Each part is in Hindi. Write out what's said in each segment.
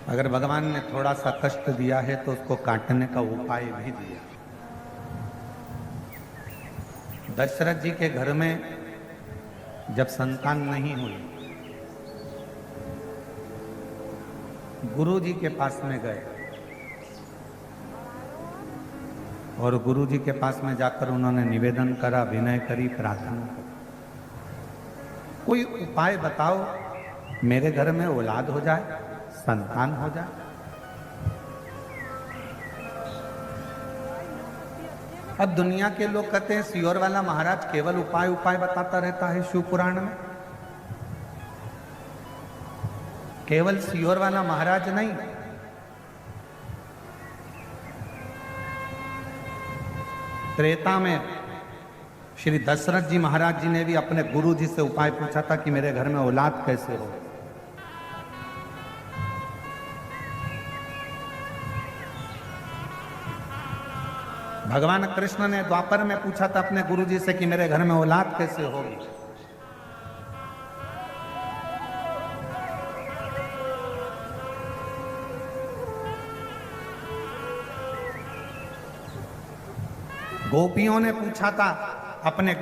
अगर भगवान ने थोड़ा सा कष्ट दिया है तो उसको काटने का उपाय भी दिया। दशरथ जी के घर में जब संतान नहीं हुई, गुरु जी के पास में गए और गुरु जी के पास में जाकर उन्होंने निवेदन करा, विनय करी, प्रार्थना करी, कोई उपाय बताओ, मेरे घर में औलाद हो जाए, संतान हो जाए। अब दुनिया के लोग कहते हैं सियोर वाला महाराज केवल उपाय उपाय बताता रहता है शिव पुराण में। केवल सियोर वाला महाराज नहीं, त्रेता में श्री दशरथ जी महाराज जी ने भी अपने गुरु जी से उपाय पूछा था कि मेरे घर में औलाद कैसे हो। भगवान कृष्ण ने द्वापर में पूछा था अपने गुरु जी से कि मेरे घर में औलाद कैसे होगी। गोपियों ने पूछा था अपने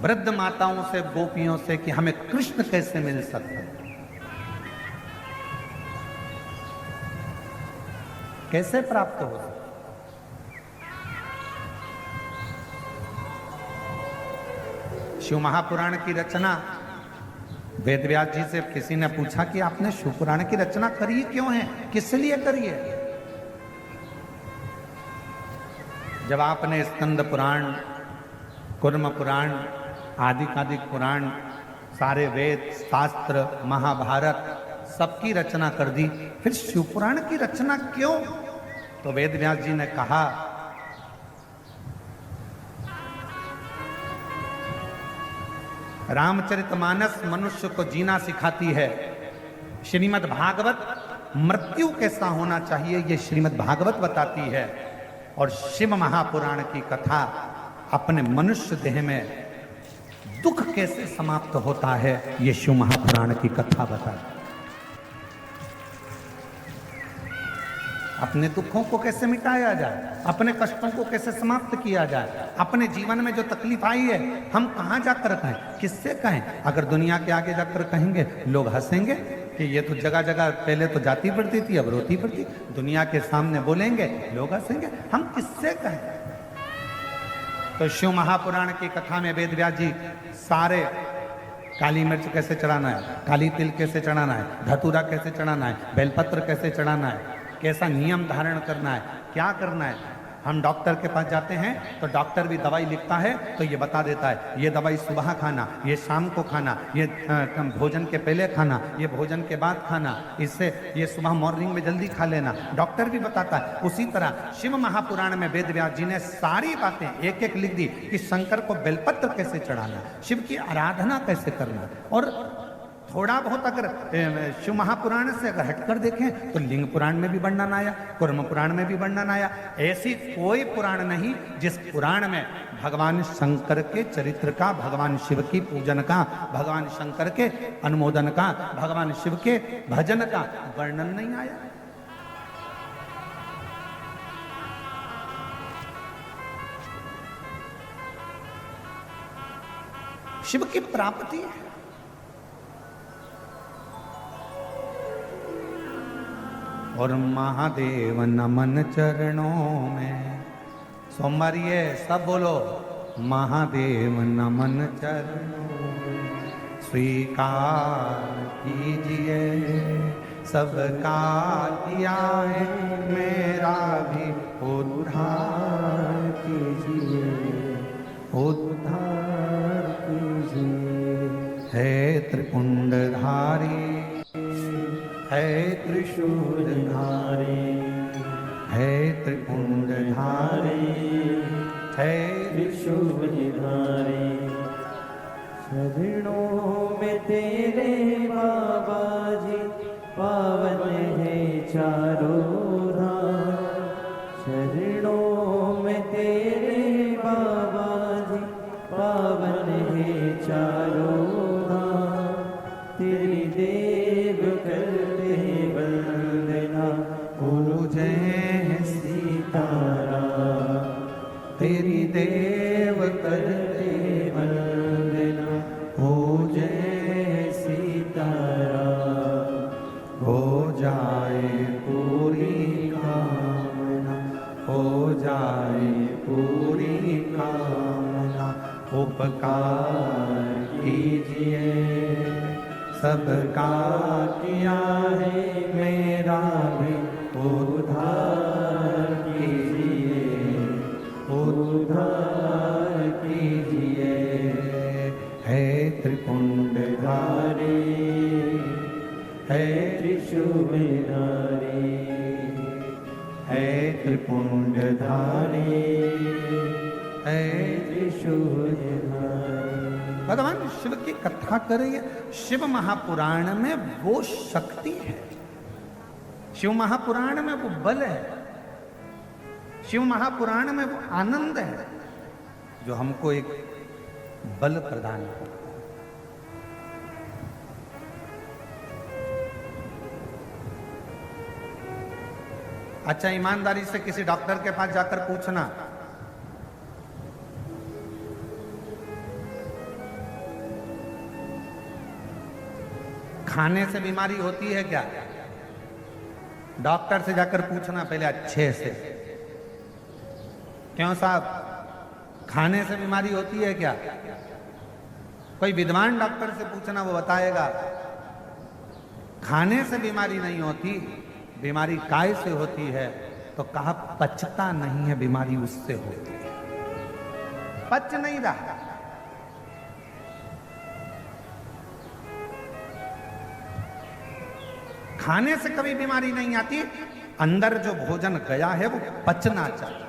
वृद्ध माताओं से, गोपियों से कि हमें कृष्ण कैसे मिल सकते हैं, कैसे प्राप्त हो सकते। शिव महापुराण की रचना वेद व्यास जी से किसी ने पूछा कि आपने शिव पुराण की रचना करी क्यों है, किस लिए करी है। जब आपने स्कंद पुराण, कुर्म पुराण, आदिकादिक पुराण, सारे वेद शास्त्र, महाभारत सबकी रचना कर दी, फिर शिव पुराण की रचना क्यों। तो वेद व्यास जी ने कहा, रामचरितमानस मनुष्य को जीना सिखाती है, श्रीमद् भागवत मृत्यु कैसा होना चाहिए ये श्रीमद् भागवत बताती है, और शिव महापुराण की कथा अपने मनुष्य देह में दुख कैसे समाप्त होता है ये शिव महापुराण की कथा बताती है। अपने दुखों को कैसे मिटाया जाए, अपने कष्टों को कैसे समाप्त किया जाए, अपने जीवन में जो तकलीफ आई है हम कहाँ जाकर कहें, किससे कहें। अगर दुनिया के आगे जाकर कहेंगे लोग हंसेंगे कि ये तो जगह जगह पहले तो जाती पड़ती थी अब रोती पड़ती। दुनिया के सामने बोलेंगे लोग हंसेंगे, हम किससे कहें। तो शिव महापुराण की कथा में वेद व्यास जी सारे काली मिर्च कैसे चढ़ाना है, काली तिल कैसे चढ़ाना है, धतूरा कैसे चढ़ाना है, बेलपत्र कैसे चढ़ाना है, कैसा नियम धारण करना है, क्या करना है। हम डॉक्टर के पास जाते हैं तो डॉक्टर भी दवाई लिखता है तो ये बता देता है ये दवाई सुबह खाना, ये शाम को खाना, ये भोजन के पहले खाना, ये भोजन के बाद खाना, इससे ये सुबह मॉर्निंग में जल्दी खा लेना, डॉक्टर भी बताता है। उसी तरह शिव महापुराण में वेद व्यास जी ने सारी बातें एक एक लिख दी कि शंकर को बेलपत्र कैसे चढ़ाना, शिव की आराधना कैसे करना। और थोड़ा बहुत अगर शिव महापुराण से अगर हटकर देखें तो लिंग पुराण में भी वर्णन आया, कुर्म पुराण में भी वर्णन आया। ऐसी कोई पुराण नहीं जिस पुराण में भगवान शंकर के चरित्र का, भगवान शिव की पूजन का, भगवान शंकर के अनुमोदन का, भगवान शिव के भजन का वर्णन नहीं आया। शिव की प्राप्ति है। और महादेव नमन चरणों में, सोमवार ये सब बोलो, महादेव नमन चरणों में, स्वीकार कीजिए सबका किया है, मेरा भी उद्धार कीजिए, उद्धार कीजिए। है त्रिपुंडधारी, है त्रिशूलधारी, है त्रिपुंडधारी, है त्रिशूलधारी। शरणों में तेरे बाबा जी पावन है चारों धाम। शरणों में तेरे बाबा जी पावन है चारों धाम। तेरी देव करते जाए पूरी कामना, हो जाए पूरी कामना। उपकार कीजिए सबका किया है, मेरा भी उद्धार कीजिए, उद्धार कीजिए। है त्रिपुंडधारी, है त्रिशूलधारी, है त्रिपुंडधारी, है त्रिशूलधारी। भगवान शिव की कथा करिए। शिव महापुराण में वो शक्ति है, शिव महापुराण में वो बल है, शिव महापुराण में वो आनंद है जो हमको एक बल प्रदान करता है। अच्छा, ईमानदारी से किसी डॉक्टर के पास जाकर पूछना, खाने से बीमारी होती है क्या? डॉक्टर से जाकर पूछना पहले अच्छे से, क्यों साहब खाने से बीमारी होती है क्या? कोई विद्वान डॉक्टर से पूछना, वो बताएगा खाने से बीमारी नहीं होती, बीमारी काय से होती है। तो कहा पचता नहीं है, बीमारी उससे होती है, पच नहीं रहा। खाने से कभी बीमारी नहीं आती, अंदर जो भोजन गया है वो पचना चाहिए,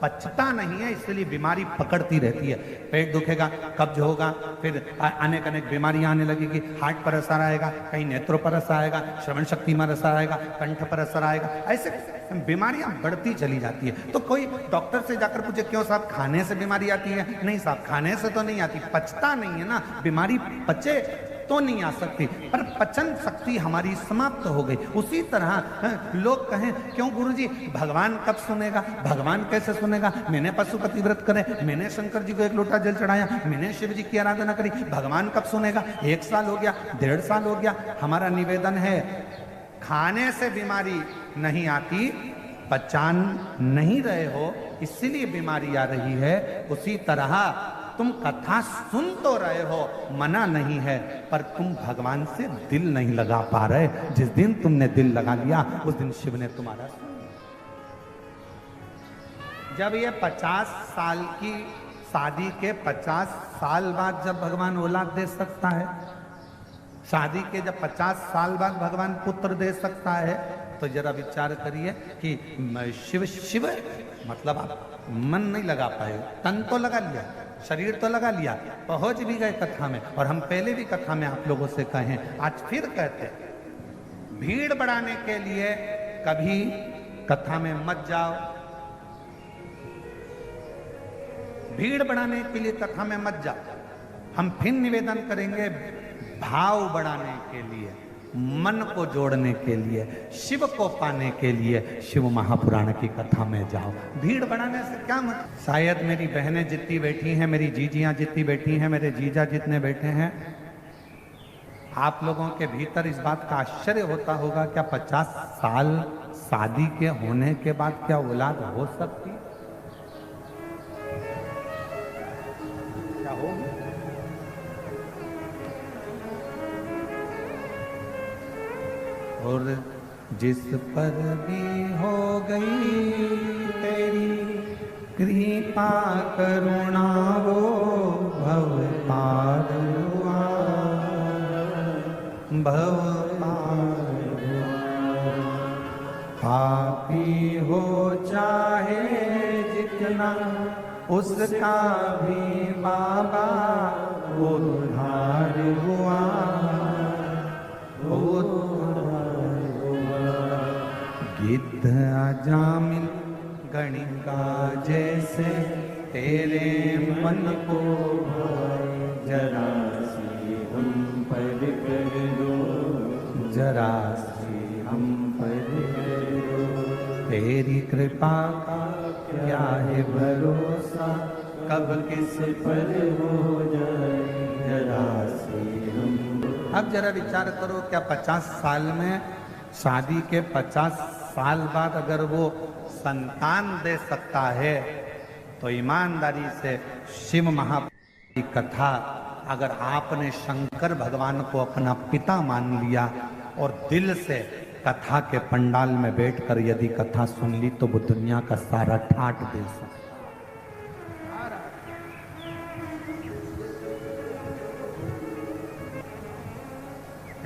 पचता नहीं है, इसलिए बीमारी पकड़ती रहती है। पेट दुखेगा, कब्ज होगा, फिर अनेक अनेक बीमारियां आने लगेगी। हार्ट पर असर आएगा, कहीं नेत्रों पर असर आएगा, श्रवण शक्ति में असर आएगा, कंठ पर असर आएगा, ऐसे बीमारियां बढ़ती चली जाती है। तो कोई डॉक्टर से जाकर पूछे क्यों साहब खाने से बीमारी आती है? नहीं साहब खाने से तो नहीं आती, पचता नहीं है ना, बीमारी पचे तो नहीं आ सकती, पर पचन शक्ति हमारी समाप्त हो गई। उसी तरह लोग कहें क्यों गुरुजी भगवान कब सुनेगा, भगवान कैसे सुनेगा? मैंने पशुपति व्रत करे, मैंने शंकर जी को 1 लोटा जल चढ़ाया, मैंने शिव जी की आराधना करी, भगवान कब सुनेगा? 1 साल हो गया, 1.5 साल हो गया। हमारा निवेदन है, खाने से बीमारी नहीं आती, पचान नहीं रहे हो इसीलिए बीमारी आ रही है। उसी तरह तुम कथा सुन तो रहे हो, मना नहीं है, पर तुम भगवान से दिल नहीं लगा पा रहे। जिस दिन तुमने दिल लगा लिया उस दिन शिव ने तुम्हारा सुन लिया। जब ये 50 साल की शादी के 50 साल बाद जब भगवान औलाद दे सकता है, शादी के जब 50 साल बाद भगवान पुत्र दे सकता है, तो जरा विचार करिए कि शिव शिव मतलब आप मन नहीं लगा पाए, तन तो लगा लिया, शरीर तो लगा लिया, पहुंच भी गए कथा में। और हम पहले भी कथा में आप लोगों से कहें, आज फिर कहते हैं, भीड़ बढ़ाने के लिए कभी कथा में मत जाओ, भीड़ बढ़ाने के लिए कथा में मत जाओ। हम फिर निवेदन करेंगे, भाव बढ़ाने के लिए, मन को जोड़ने के लिए, शिव को पाने के लिए शिव महापुराण की कथा में जाओ। भीड़ बढ़ाने से क्या मतलब? शायद मेरी बहनें जितनी बैठी हैं, मेरी जीजियां जितनी बैठी हैं, मेरे जीजा जितने बैठे हैं, आप लोगों के भीतर इस बात का आश्चर्य होता होगा, क्या 50 साल शादी के होने के बाद क्या औलाद हो सकती? क्या होगी? और जिस पर भी हो गई तेरी कृपा करुणा, वो भव पार हुआ, भव पार हुआ। पापी हो चाहे जितना, उसका भी बाबा उद्धार हुआ, गिद्ध अजामिल गणिका जैसे तेरे मन को जरा सी हम पर कर दो, जरा सी हम पर कर दो। तेरी कृपा का क्या है भरोसा, कब किस पर हो जाए जरा सी हम। अब जरा विचार करो, क्या 50 साल में शादी के 50 साल बाद अगर वो संतान दे सकता है तो ईमानदारी से शिव महापुरुष की कथा, अगर आपने शंकर भगवान को अपना पिता मान लिया और दिल से कथा के पंडाल में बैठकर यदि कथा सुन ली तो वो दुनिया का सारा ठाट दे सकता।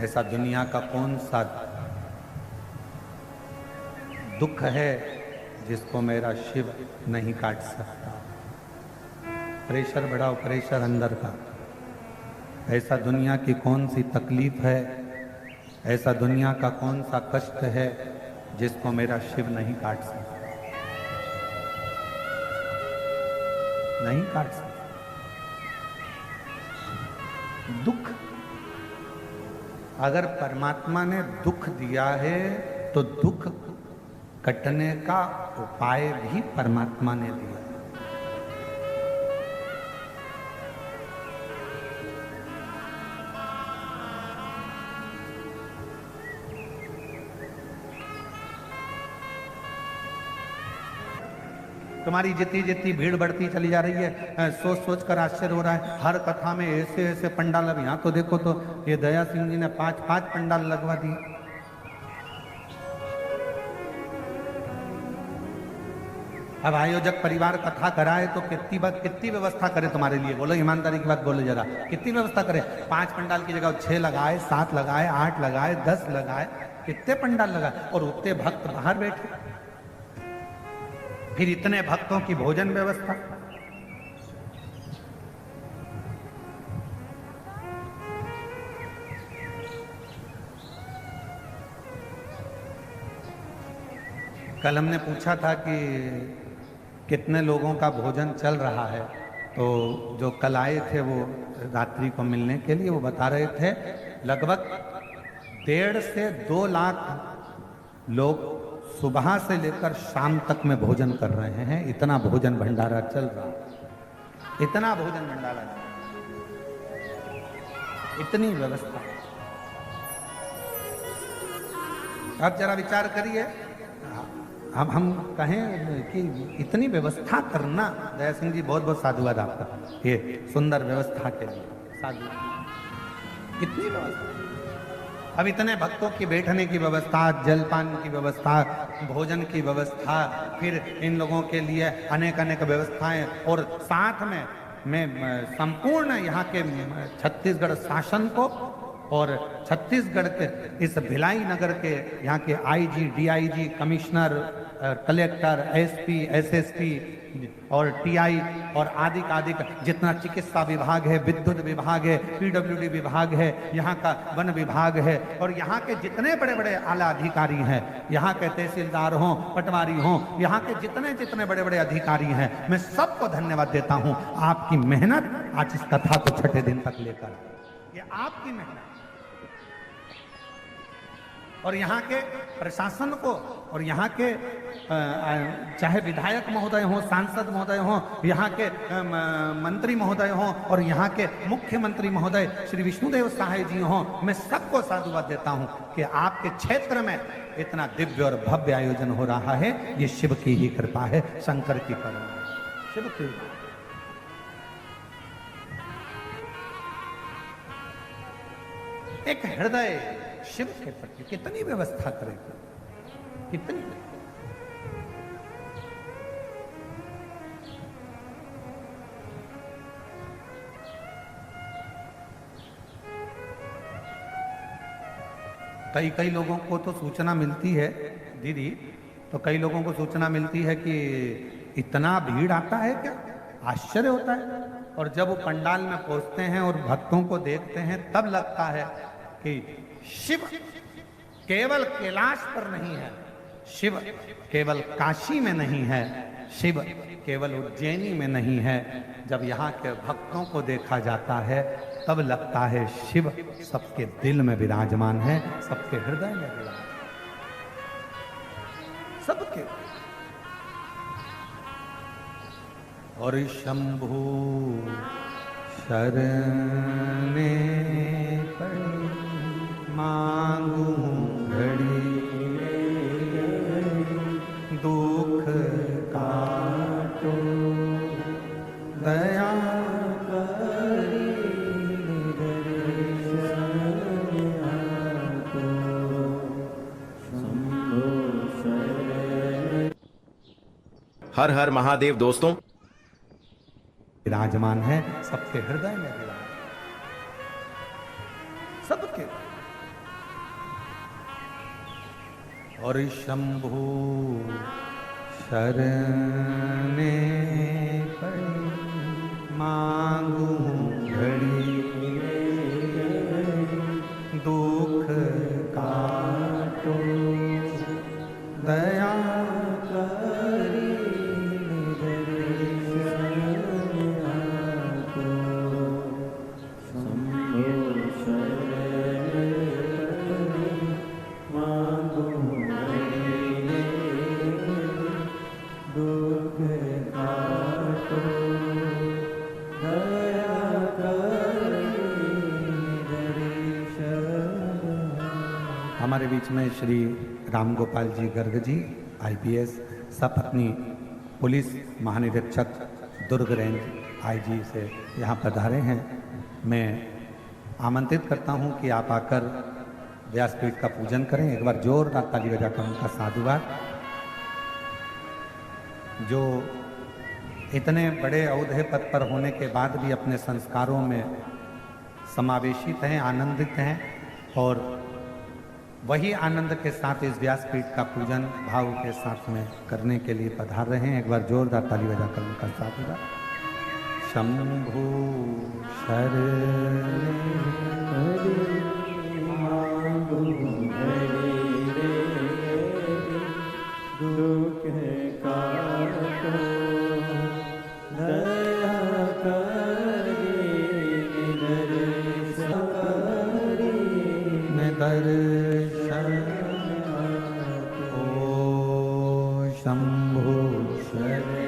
ऐसा दुनिया का कौन सा दुख है जिसको मेरा शिव नहीं काट सकता। प्रेशर बढ़ाओ, प्रेशर अंदर का। ऐसा दुनिया की कौन सी तकलीफ है, ऐसा दुनिया का कौन सा कष्ट है जिसको मेरा शिव नहीं काट सकता, नहीं काट सकता। दुख, अगर परमात्मा ने दुख दिया है तो दुख कटने का उपाय भी परमात्मा ने दिया। तुम्हारी जितनी जितनी भीड़ बढ़ती चली जा रही है, सोच सोच कर आश्चर्य हो रहा है। हर कथा में ऐसे ऐसे पंडाल, अब यहाँ तो देखो तो ये दया सिंह जी ने 5-5 पंडाल लगवा दिए। अब आयोजक परिवार कथा कराए तो कितनी व्यवस्था करे तुम्हारे लिए, बोलो ईमानदारी की बात बोलो जरा, कितनी व्यवस्था करे। 5 पंडाल की जगह 6 लगाए, 7 लगाए, 8 लगाए, 10 लगाए, कितने पंडाल लगाए, और उतने भक्त बाहर बैठे। फिर इतने भक्तों की भोजन व्यवस्था। कल हमने पूछा था कि कितने लोगों का भोजन चल रहा है, तो जो कल आए थे वो रात्रि को मिलने के लिए, वो बता रहे थे लगभग 1.5 से 2 लाख लोग सुबह से लेकर शाम तक में भोजन कर रहे हैं। इतना भोजन भंडारा चल रहा है, इतना भोजन भंडारा, इतनी व्यवस्था। अब जरा विचार करिए, अब हम कहें कि इतनी व्यवस्था करना, दया सिंह जी बहुत बहुत साधुवाद आपका, ये सुंदर व्यवस्था के लिए साधु। कितनी व्यवस्था, अब इतने भक्तों की बैठने की व्यवस्था, जलपान की व्यवस्था, भोजन की व्यवस्था, फिर इन लोगों के लिए अनेक अनेक व्यवस्थाएं, और साथ में मैं संपूर्ण यहाँ के छत्तीसगढ़ शासन को और छत्तीसगढ़ के इस भिलाई नगर के यहाँ के IG, DIG, commissioner, collector, SP, SSP और टीआई और आदि जितना चिकित्सा विभाग है, विद्युत विभाग है, पीडब्ल्यूडी विभाग है, यहाँ का वन विभाग है, और यहाँ के जितने बड़े बड़े आला अधिकारी हैं, यहाँ के तहसीलदार हों, पटवारी हों, यहाँ के जितने जितने बड़े बड़े अधिकारी हैं, मैं सबको धन्यवाद देता हूँ। आपकी मेहनत आज इस कथा को 6ठे दिन तक लेकर, ये आपकी मेहनत, और यहाँ के प्रशासन को, और यहाँ के चाहे विधायक महोदय हों, सांसद महोदय हों, यहाँ के मंत्री महोदय हों, और यहाँ के मुख्यमंत्री महोदय श्री विष्णुदेव सहाय जी हों, मैं सबको साधुवाद देता हूँ कि आपके क्षेत्र में इतना दिव्य और भव्य आयोजन हो रहा है। ये शिव की ही कृपा है, शंकर की करुणा, शिव की। एक हृदय शिव के प्रति कितनी व्यवस्था करेगी, कितनी। कई लोगों को तो सूचना मिलती है दीदी, तो कई लोगों को सूचना मिलती है कि इतना भीड़ आता है क्या, आश्चर्य होता है। और जब वो पंडाल में पहुंचते हैं और भक्तों को देखते हैं तब लगता है कि शिव केवल कैलाश पर नहीं है, शिव केवल काशी में नहीं है, शिव केवल उज्जैनी में नहीं है। जब यहाँ के भक्तों को देखा जाता है तब लगता है शिव सबके दिल में विराजमान है, सबके हृदय में विराजमान, सबके। और शंभु शरणे पड़ी मांगू घड़ी हर हर महादेव दोस्तों। विराजमान है सबके हृदय में, विराज सबके। और शंभु शरणे पड़ी मांगू घड़ी दुख काटो दया करी हमारे बीच में श्री राम गोपाल जी गर्ग जी IPS सपत्नी पुलिस महानिरीक्षक दुर्ग रेंज IG से यहाँ पधारे हैं। मैं आमंत्रित करता हूँ कि आप आकर व्यासपीठ का पूजन करें। एक बार जोरदार ताली बजाकर उनका साधुवाद। जो इतने बड़े औहदे पद पर होने के बाद भी अपने संस्कारों में समावेशित हैं, आनंदित हैं और वही आनंद के साथ इस व्यासपीठ का पूजन भाव के साथ में करने के लिए पधार रहे हैं। एक बार जोरदार ताली बजाकर उनका साधुवाद। शंभु शरणे शंभु शरणे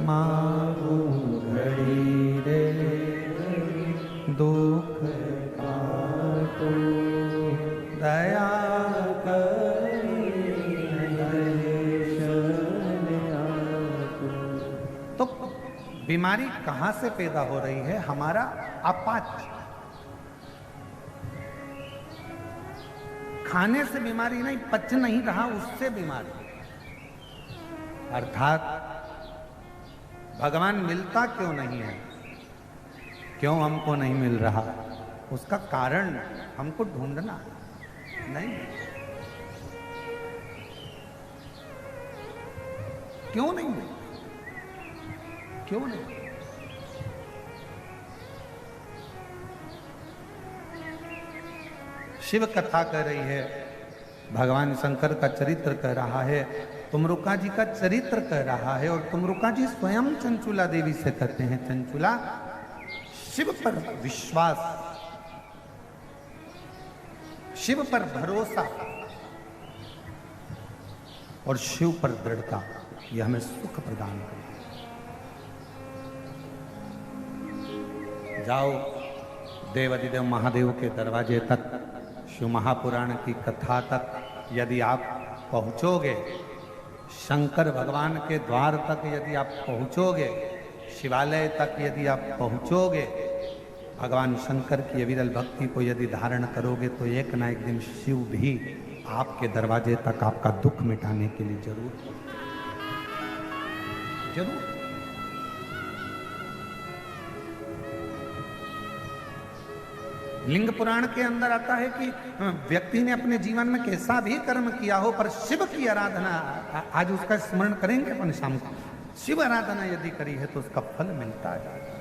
मांगू घड़ी रे दुख काटो दया तो बीमारी कहाँ से पैदा हो रही है? हमारा अपाच खाने से बीमारी नहीं, पच नहीं रहा उससे बीमारी। अर्थात भगवान मिलता क्यों नहीं है, क्यों हमको नहीं मिल रहा, उसका कारण हमको ढूंढना नहीं। क्यों नहीं मिल, क्यों नहीं? शिव कथा कह रही है, भगवान शंकर का चरित्र कह रहा है, तुमरुका जी का चरित्र कह रहा है। और तुमरुका जी स्वयं चंचुला देवी से कहते हैं, चंचुला शिव पर विश्वास, शिव पर भरोसा और शिव पर दृढ़ता, यह हमें सुख प्रदान करे। जाओ देवाधिदेव महादेव के दरवाजे तक, शिव महापुराण की कथा तक यदि आप पहुंचोगे, शंकर भगवान के द्वार तक यदि आप पहुंचोगे, शिवालय तक यदि आप पहुंचोगे, भगवान शंकर की अविरल भक्ति को यदि धारण करोगे, तो एक ना एक दिन शिव भी आपके दरवाजे तक आपका दुख मिटाने के लिए जरूर जरूर। लिंग पुराण के अंदर आता है कि व्यक्ति ने अपने जीवन में कैसा भी कर्म किया हो, पर शिव की आराधना, आज उसका स्मरण करेंगे अपन शाम को, शिव आराधना यदि करी है तो उसका फल मिलता जाएगा।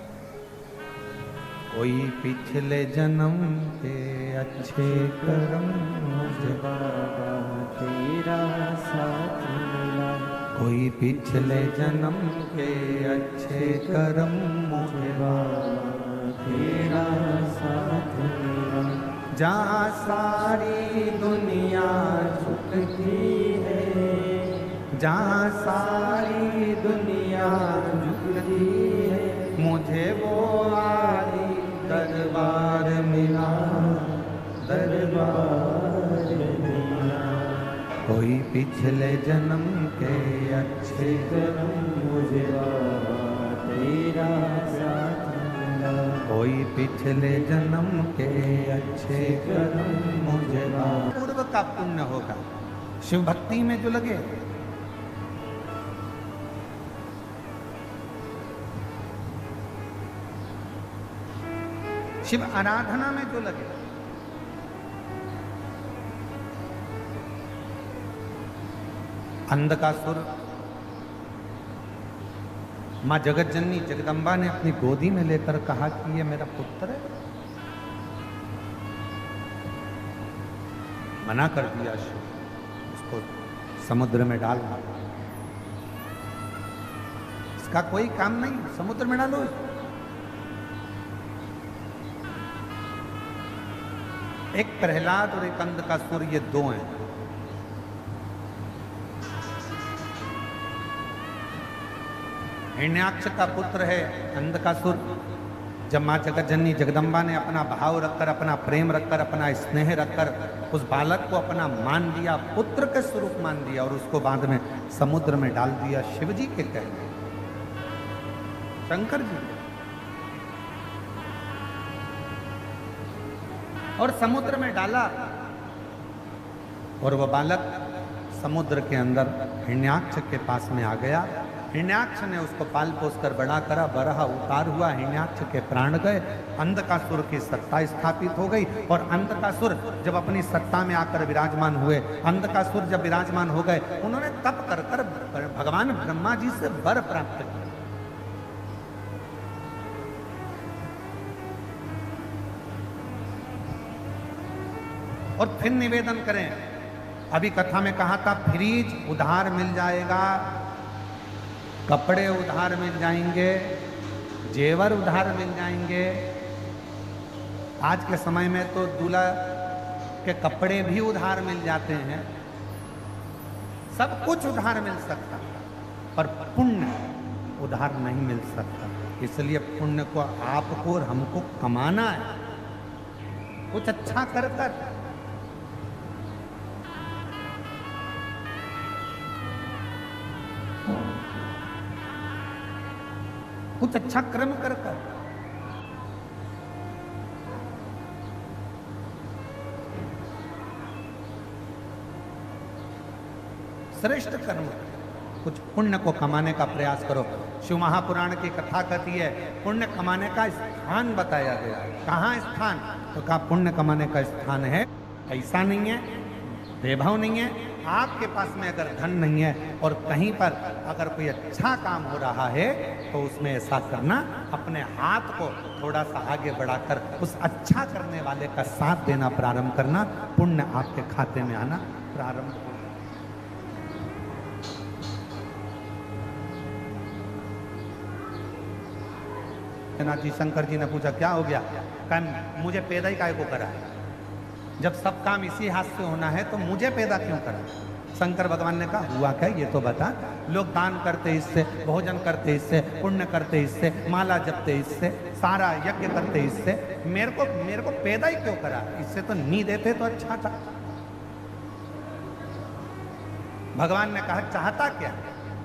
कोई पिछले जन्म के अच्छे कर्म मुझे बाबा तेरा साथ मिला, कोई पिछले जन्म के अच्छे कर्म मुझे बाबा तेरा साथ मिला। जहाँ सारी दुनिया झुकती है, जहाँ सारी दुनिया झुकती है, मुझे वो आली दरबार मिला, दरबार मिला। कोई पिछले जन्म के अच्छे कर्म मुझे बाबा तेरा साथ, कोई पिछले जन्म के अच्छे कर्म मुझे पूर्व का पुण्य होगा। शिव भक्ति में जो लगे शिव आराधना में जो लगे। अंधकासुर मां जगत जननी जगदम्बा ने अपनी गोदी में लेकर कहा कि ये मेरा पुत्र है। मना कर दिया शिव, उसको समुद्र में डालना, इसका कोई काम नहीं, समुद्र में डालो। एक प्रहलाद और एक अंधकासुर, ये दो हैं। हिरण्याक्ष का पुत्र है अंधकासुर। जब मां जगत जननी जगदम्बा ने अपना भाव रखकर, अपना प्रेम रखकर, अपना स्नेह रखकर उस बालक को अपना मान दिया, पुत्र के स्वरूप मान दिया और उसको बाद में समुद्र में डाल दिया, शिव जी के कहने, शंकर जी, और समुद्र में डाला। और वह बालक समुद्र के अंदर हिरण्याक्ष के पास में आ गया। हिरण्याक्ष ने उसको पाल पोस कर बड़ा करा, बरहा उतार हुआ, हिरण्याक्ष के प्राण गए, अंधकासुर की सत्ता स्थापित हो गई। और अंधकासुर जब अपनी सत्ता में आकर विराजमान हुए, अंधकासुर जब विराजमान हो गए, उन्होंने तप कर कर भगवान ब्रह्मा जी से वर प्राप्त किया। और फिर निवेदन करें, अभी कथा में कहा था फ्रीज उधार मिल जाएगा, कपड़े उधार मिल जाएंगे, जेवर उधार मिल जाएंगे। आज के समय में तो दूल्हा के कपड़े भी उधार मिल जाते हैं, सब कुछ उधार मिल सकता, पर पुण्य उधार नहीं मिल सकता। इसलिए पुण्य को आपको और हमको कमाना है, कुछ अच्छा कर कर। कुछ अच्छा कर्म कर कर। श्रेष्ठ कर्म, कुछ पुण्य को कमाने का प्रयास करो। शिव महापुराण की कथा कहती है पुण्य कमाने का स्थान बताया गया। कहाँ स्थान? तो कहा पुण्य कमाने का स्थान है, ऐसा नहीं है, वैभव नहीं है, आपके पास में अगर धन नहीं है और कहीं पर अगर कोई अच्छा काम हो रहा है तो उसमें ऐसा करना, अपने हाथ को थोड़ा सा आगे बढ़ाकर उस अच्छा करने वाले का साथ देना प्रारंभ करना, पुण्य आपके खाते में आना प्रारंभ हो। नाथ जी, शंकर जी ने पूछा क्या हो गया? कहा मुझे पैदा ही काय को करा है, जब सब काम इसी हाथ से होना है तो मुझे पैदा क्यों करा? शंकर भगवान ने कहा हुआ क्या ये तो बता। लोग दान करते इससे, भोजन करते इससे, पुण्य करते इससे, माला जपते इससे, सारा यज्ञ करते इससे, मेरे को पैदा ही क्यों करा? इससे तो नी देते तो अच्छा था। भगवान ने कहा चाहता क्या?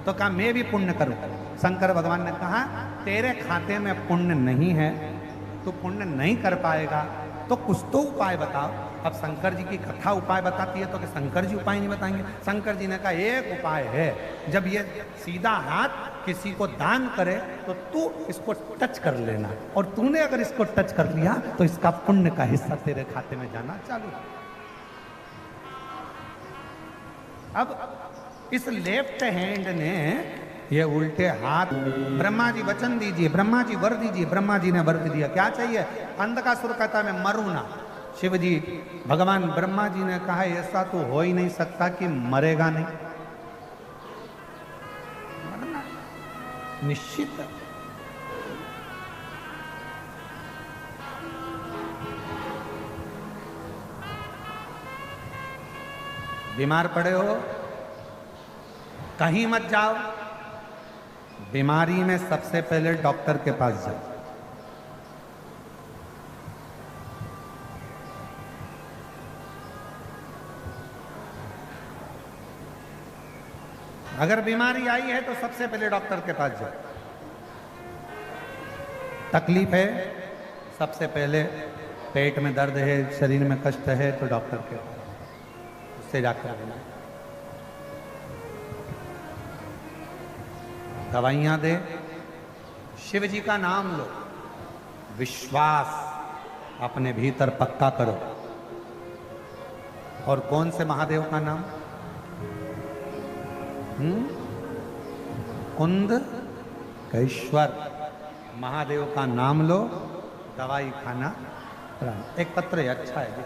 तो कहा मैं भी पुण्य करूं। शंकर भगवान ने कहा तेरे खाते में पुण्य नहीं है, तो पुण्य नहीं कर पाएगा, तो कुछ तो उपाय बताओ। अब शंकर जी की कथा उपाय बताती है तो कि शंकर जी उपाय नहीं बताएंगे। शंकर जी ने कहा एक उपाय है, जब ये सीधा हाथ किसी को दान करे तो तू इसको टच कर लेना, और तूने अगर इसको टच कर लिया तो इसका पुण्य का हिस्सा तेरे खाते में जाना चालू। अब इस लेफ्ट हैंड ने ये उल्टे हाथ, ब्रह्मा जी वचन दीजिए, ब्रह्मा जी वर दीजिए। ब्रह्मा जी ने वर दिया, क्या चाहिए? अंधकासुर कहता मैं मरूं ना। शिव जी, भगवान ब्रह्मा जी ने कहा ऐसा तो हो ही नहीं सकता कि मरेगा नहीं, मरना निश्चित है। बीमार पड़े हो, कहीं मत जाओ, बीमारी में सबसे पहले डॉक्टर के पास जाओ। अगर बीमारी आई है तो सबसे पहले डॉक्टर के पास जाओ। तकलीफ है, सबसे पहले पेट में दर्द है, शरीर में कष्ट है तो डॉक्टर के पास, उससे जाकर लेना। दवाइयां दे, शिव जी का नाम लो, विश्वास, अपने भीतर पक्का करो। और कौन से महादेव का नाम? कुंद केश्वर महादेव का नाम लो, दवाई खाना। एक पत्र है, अच्छा है।